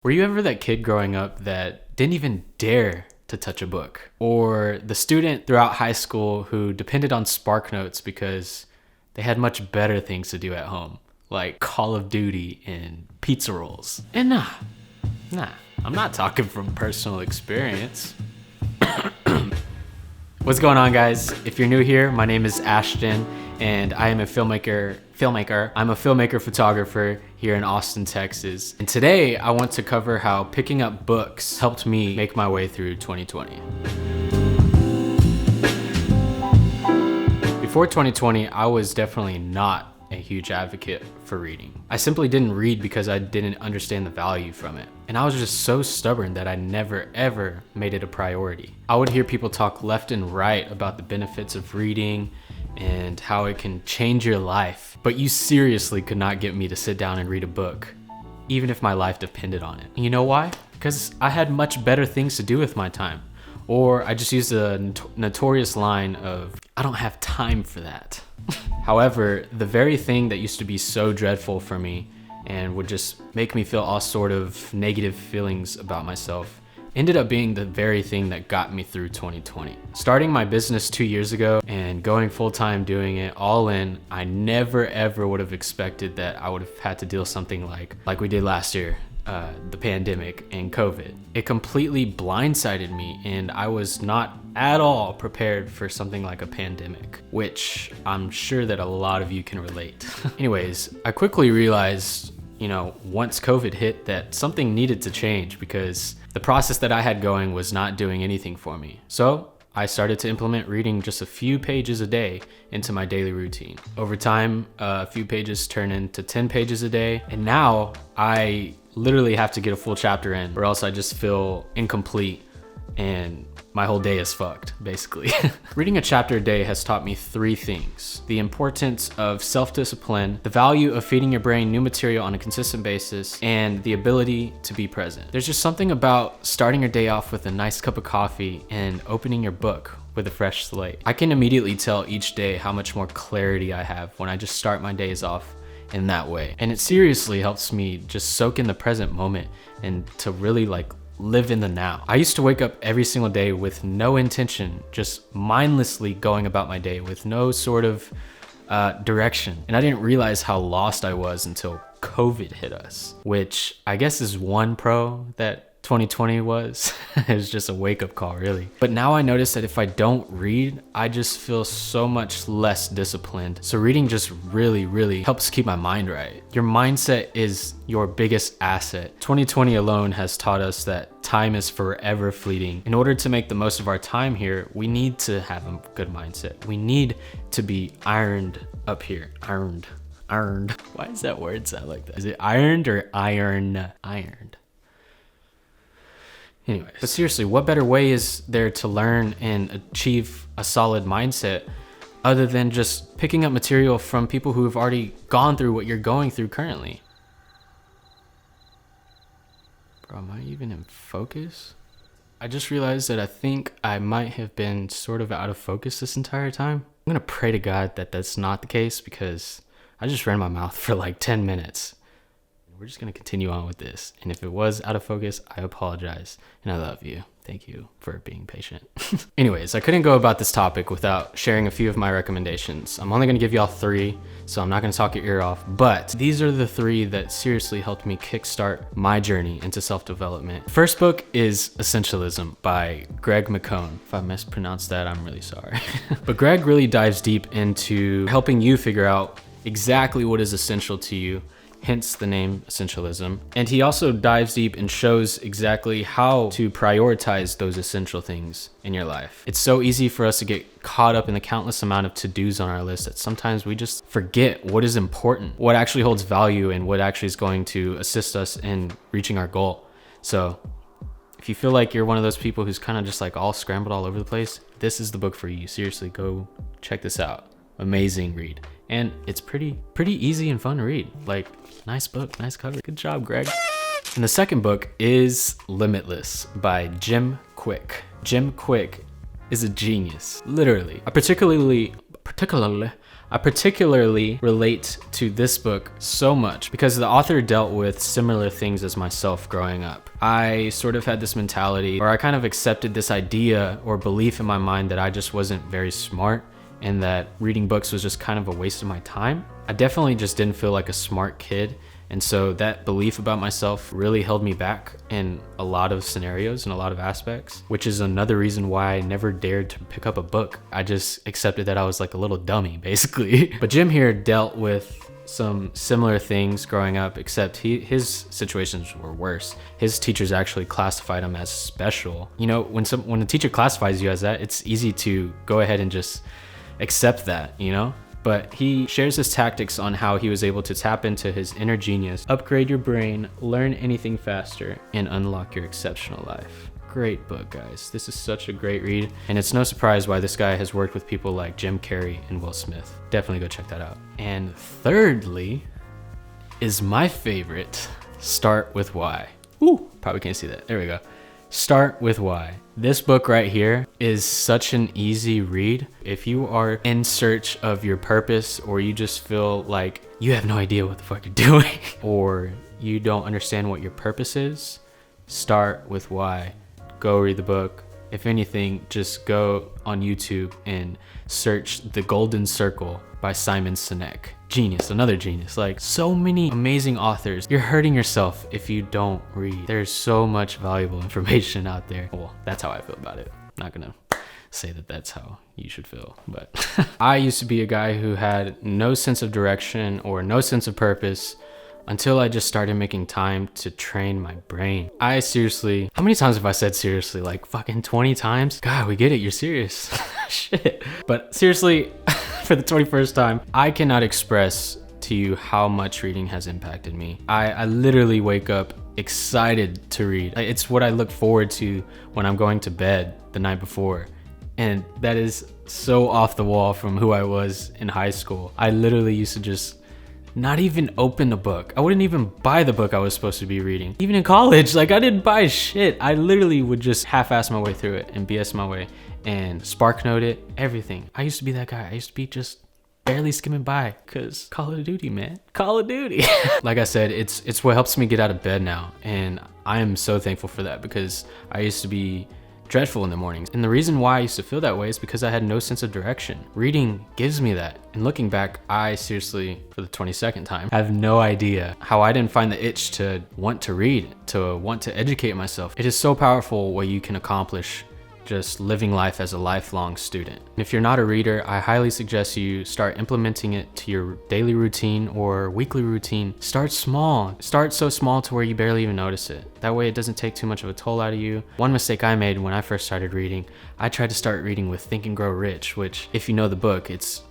Were you ever that kid growing up that didn't even dare to touch a book? Or the student throughout high school who depended on Spark Notes because they had much better things to do at home, like Call of Duty and pizza rolls? And nah, I'm not talking from personal experience. What's going on, guys? If you're new here, my name is Ashton and I am a filmmaker. I'm a filmmaker photographer here in Austin, Texas. And today I want to cover how picking up books helped me make my way through 2020. Before 2020, I was definitely not a huge advocate for reading. I simply didn't read because I didn't understand the value from it. And I was just so stubborn that I never ever made it a priority. I would hear people talk left and right about the benefits of reading and how it can change your life. But you seriously could not get me to sit down and read a book, even if my life depended on it. And you know why? Because I had much better things to do with my time. Or I just used the notorious line of, I don't have time for that. However, the very thing that used to be so dreadful for me and would just make me feel all sort of negative feelings about myself ended up being the very thing that got me through 2020. Starting my business 2 years ago and going full-time doing it all in, I never ever would have expected that I would have had to deal with something like we did last year, the pandemic and COVID. It completely blindsided me and I was not at all prepared for something like a pandemic, which I'm sure that a lot of you can relate. Anyways, I quickly realized, once COVID hit, that something needed to change because the process that I had going was not doing anything for me. So I started to implement reading just a few pages a day into my daily routine. Over time, a few pages turn into 10 pages a day. And now I literally have to get a full chapter in or else I just feel incomplete and my whole day is fucked, basically. Reading a chapter a day has taught me 3 things: the importance of self-discipline, the value of feeding your brain new material on a consistent basis, and the ability to be present. There's just something about starting your day off with a nice cup of coffee and opening your book with a fresh slate. I can immediately tell each day how much more clarity I have when I just start my days off in that way. And it seriously helps me just soak in the present moment and to really live in the now. I used to wake up every single day with no intention, just mindlessly going about my day with no sort of direction. And I didn't realize how lost I was until COVID hit us, which I guess is one pro that 2020 was. It was just a wake-up call, really. But now I notice that if I don't read, I just feel so much less disciplined. So reading just really helps keep my mind right. Your mindset is your biggest asset. 2020 alone has taught us that time is forever fleeting. In order to make the most of our time here, we need to have a good mindset. We need to be ironed up here. Ironed. Why does that word sound like that? Is it ironed or ironed? Anyways, but seriously, what better way is there to learn and achieve a solid mindset other than just picking up material from people who have already gone through what you're going through currently? Bro, am I even in focus? I just realized that I think I might have been sort of out of focus this entire time. I'm gonna pray to God that that's not the case because I just ran my mouth for like 10 minutes. We're just gonna continue on with this. And if it was out of focus, I apologize. And I love you. Thank you for being patient. Anyways, I couldn't go about this topic without sharing a few of my recommendations. I'm only gonna give y'all 3, so I'm not gonna talk your ear off, but these are the 3 that seriously helped me kickstart my journey into self-development. First book is Essentialism by Greg McKeown. If I mispronounced that, I'm really sorry. But Greg really dives deep into helping you figure out exactly what is essential to you, hence the name Essentialism. And he also dives deep and shows exactly how to prioritize those essential things in your life. It's so easy for us to get caught up in the countless amount of to-dos on our list that sometimes we just forget what is important, what actually holds value, and what actually is going to assist us in reaching our goal. So if you feel like you're one of those people who's kind of just all scrambled all over the place, this is the book for you. Seriously, go check this out. Amazing read. And it's pretty easy and fun to read. Nice book, nice cover. Good job, Greg. And the second book is Limitless by Jim Quick. Jim Quick is a genius, literally. I particularly I particularly relate to this book so much because the author dealt with similar things as myself growing up. I sort of had this mentality, or I kind of accepted this idea or belief in my mind that I just wasn't very smart and that reading books was just kind of a waste of my time. I definitely just didn't feel like a smart kid. And so that belief about myself really held me back in a lot of scenarios and a lot of aspects, which is another reason why I never dared to pick up a book. I just accepted that I was like a little dummy, basically. But Jim here dealt with some similar things growing up, except his situations were worse. His teachers actually classified him as special. You know, when a teacher classifies you as that, it's easy to go ahead and just accept that, you know? But he shares his tactics on how he was able to tap into his inner genius, upgrade your brain, learn anything faster, and unlock your exceptional life. Great book, guys. This is such a great read, and it's no surprise why this guy has worked with people like Jim Carrey and Will Smith. Definitely go check that out. And thirdly is my favorite, Start With Why. Ooh, probably can't see that. There we go. Start With Why. This book right here is such an easy read. If you are in search of your purpose, or you just feel like you have no idea what the fuck you're doing, or you don't understand what your purpose is, Start With Why. Go read the book. If anything, just go on YouTube and search The Golden Circle by Simon Sinek. Genius, another genius. Like, so many amazing authors. You're hurting yourself if you don't read. There's so much valuable information out there. Well, that's how I feel about it. I'm not gonna say that that's how you should feel, but I used to be a guy who had no sense of direction or no sense of purpose until I just started making time to train my brain. I seriously, how many times have I said seriously? Like fucking 20 times? God, we get it, you're serious. Shit. But seriously, for the 21st time, I cannot express to you how much reading has impacted me. I literally wake up excited to read. It's what I look forward to when I'm going to bed the night before. And that is so off the wall from who I was in high school. I literally used to just not even open a book. I wouldn't even buy the book I was supposed to be reading. Even in college, like I didn't buy shit. I literally would just half-ass my way through it and BS my way and SparkNote it, everything. I used to be that guy. I used to be just barely skimming by because Call of Duty, man. Call of Duty. Like I said, it's what helps me get out of bed now. And I am so thankful for that because I used to be dreadful in the mornings. And the reason why I used to feel that way is because I had no sense of direction. Reading gives me that. And looking back, I seriously, for the 22nd time, have no idea how I didn't find the itch to want to read, to want to educate myself. It is so powerful what you can accomplish just living life as a lifelong student. And if you're not a reader, I highly suggest you start implementing it to your daily routine or weekly routine. Start small. Start so small to where you barely even notice it. That way it doesn't take too much of a toll out of you. One mistake I made when I first started reading, I tried to start reading with Think and Grow Rich, which if you know the book, it's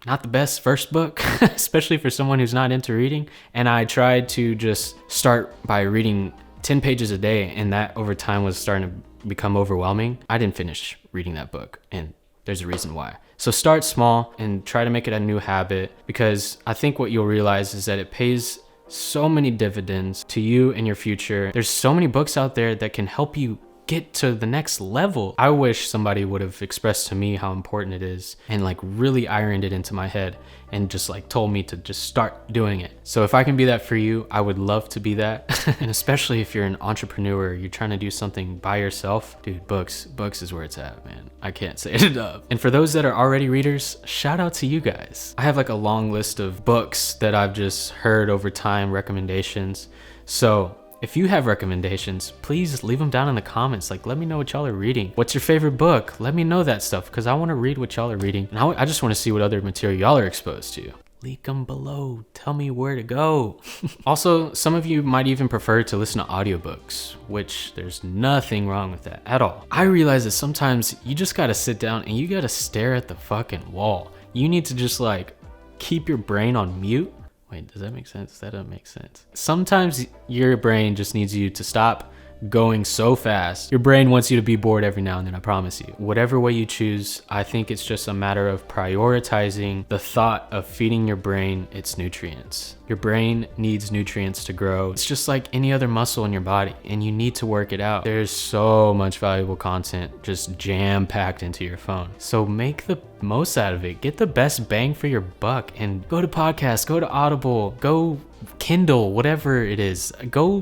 not the best first book, especially for someone who's not into reading. And I tried to just start by reading 10 pages a day, and that over time was starting to become overwhelming. I didn't finish reading that book, and there's a reason why. So start small and try to make it a new habit, because I think what you'll realize is that it pays so many dividends to you and your future. There's so many books out there that can help you get to the next level. I wish somebody would have expressed to me how important it is and like really ironed it into my head and just like told me to just start doing it. So if I can be that for you, I would love to be that. And especially if you're an entrepreneur, you're trying to do something by yourself, dude, books is where it's at, man. I can't say it enough. And for those that are already readers, shout out to you guys. I have like a long list of books that I've just heard over time, recommendations. So if you have recommendations, please leave them down in the comments. Like, let me know what y'all are reading. What's your favorite book? Let me know that stuff, because I want to read what y'all are reading. And I just want to see what other material y'all are exposed to. Leak them below. Tell me where to go. Also, some of you might even prefer to listen to audiobooks, which there's nothing wrong with that at all. I realize that sometimes you just got to sit down and you got to stare at the fucking wall. You need to just like keep your brain on mute. Wait, does that make sense? That doesn't make sense. Sometimes your brain just needs you to stop, going so fast. Your brain wants you to be bored every now and then, I promise you. Whatever way you choose, I think it's just a matter of prioritizing the thought of feeding your brain its nutrients. Your brain needs nutrients to grow. It's just like any other muscle in your body, and you need to work it out. There's so much valuable content just jam-packed into your phone. So make the most out of it. Get the best bang for your buck and go to podcasts, go to Audible, go Kindle, whatever it is.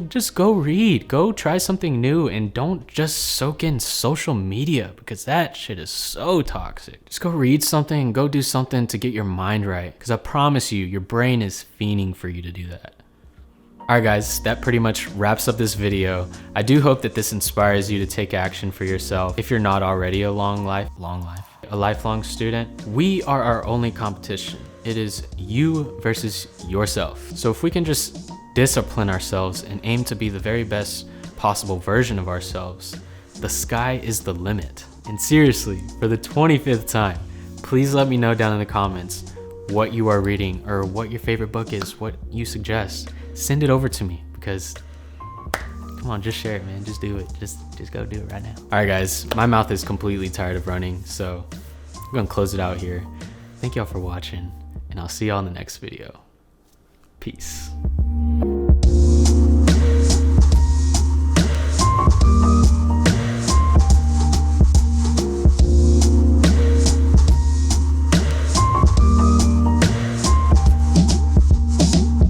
Just go read, go try something new, and don't just soak in social media because that shit is so toxic. Just go read something, go do something to get your mind right, because I promise you, your brain is fiending for you to do that. Alright guys, that pretty much wraps up this video. I do hope that this inspires you to take action for yourself. If you're not already a lifelong student, we are our only competition. It is you versus yourself. So if we can just discipline ourselves and aim to be the very best possible version of ourselves, the sky is the limit. And seriously, for the 25th time, please let me know down in the comments what you are reading or what your favorite book is, what you suggest. Send it over to me because come on, just share it, man. Just do it. Just go do it right now. All right, guys, my mouth is completely tired of running, so I'm gonna close it out here. Thank y'all for watching, and I'll see y'all in the next video. Peace.